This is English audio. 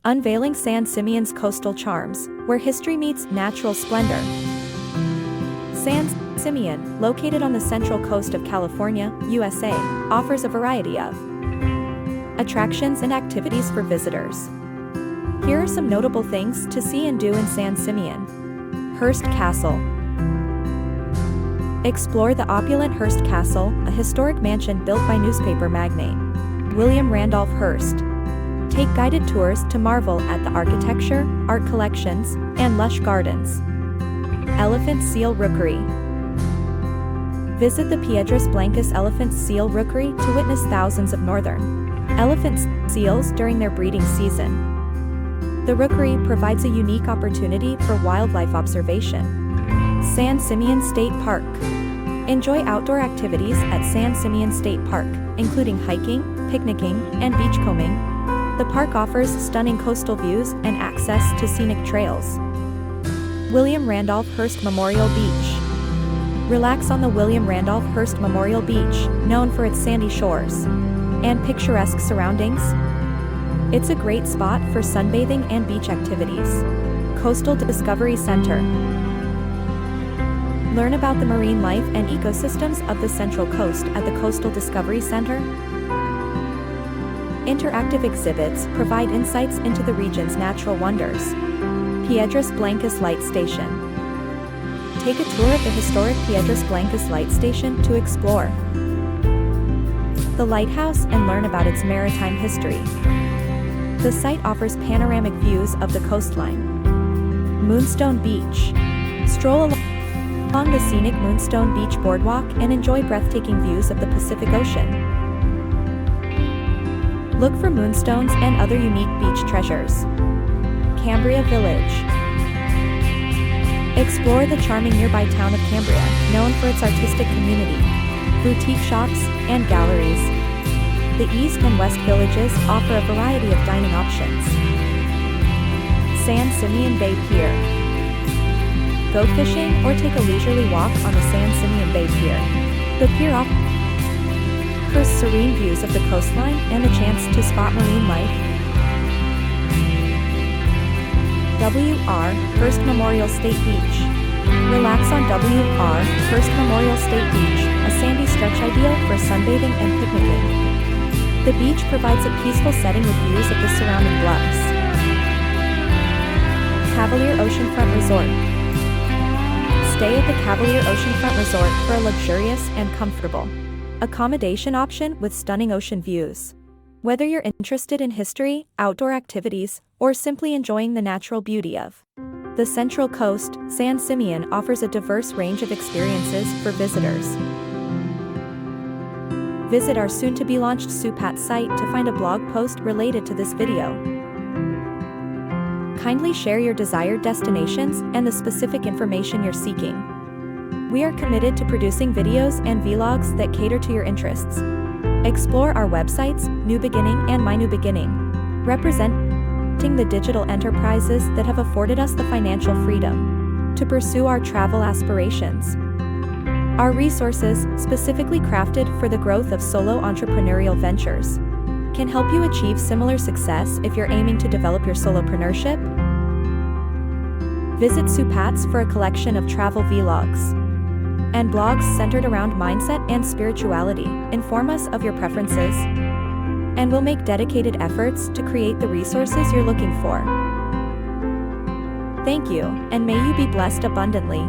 Unveiling San Simeon's coastal charms, where history meets natural splendor. San Simeon, located on the central coast of California, USA, offers a variety of attractions and activities for visitors. Here are some notable things to see and do in San Simeon. Hearst Castle. Explore the opulent Hearst Castle, a historic mansion built by newspaper magnate William Randolph Hearst. Take guided tours to marvel at the architecture, art collections, and lush gardens. Elephant Seal Rookery. Visit the Piedras Blancas Elephant Seal Rookery to witness thousands of northern elephant seals during their breeding season. The Rookery provides a unique opportunity for wildlife observation. San Simeon State Park. Enjoy outdoor activities at San Simeon State Park, including hiking, picnicking, and beachcombing. The park offers stunning coastal views and access to scenic trails. William Randolph Hearst Memorial Beach. Relax on the William Randolph Hearst Memorial Beach, known for its sandy shores and picturesque surroundings. It's a great spot for sunbathing and beach activities. Coastal Discovery Center. Learn about the marine life and ecosystems of the Central Coast at the Coastal Discovery Center. Interactive exhibits provide insights into the region's natural wonders. Piedras Blancas Light Station. Take a tour of the historic Piedras Blancas Light Station to explore the lighthouse and learn about its maritime history. The site offers panoramic views of the coastline. Moonstone Beach. Stroll along the scenic Moonstone Beach boardwalk and enjoy breathtaking views of the Pacific Ocean. Look for moonstones and other unique beach treasures. Cambria Village. Explore the charming nearby town of Cambria, known for its artistic community, boutique shops, and galleries. The East and West villages offer a variety of dining options. San Simeon Bay Pier. Go fishing or take a leisurely walk on the San Simeon Bay Pier. The pier offers serene views of the coastline and the chance to spot marine life. W.R. Hearst Memorial State Beach. Relax on W.R. Hearst Memorial State Beach, a sandy stretch ideal for sunbathing and picnicking. The beach provides a peaceful setting with views of the surrounding bluffs. Cavalier Oceanfront Resort. Stay at the Cavalier Oceanfront Resort for a luxurious and comfortable accommodation option with stunning ocean views. Whether you're interested in history, outdoor activities, or simply enjoying the natural beauty of the Central Coast, San Simeon offers a diverse range of experiences for visitors. Visit our soon-to-be-launched Supat site to find a blog post related to this video. Kindly share your desired destinations and the specific information you're seeking. We are committed to producing videos and vlogs that cater to your interests. Explore our websites, New Beginning and My New Beginning, representing the digital enterprises that have afforded us the financial freedom to pursue our travel aspirations. Our resources, specifically crafted for the growth of solo entrepreneurial ventures, can help you achieve similar success if you're aiming to develop your solopreneurship. Visit Supats for a collection of travel vlogs and blogs centered around mindset and spirituality. Inform us of your preferences, and we'll make dedicated efforts to create the resources you're looking for. Thank you, and may you be blessed abundantly.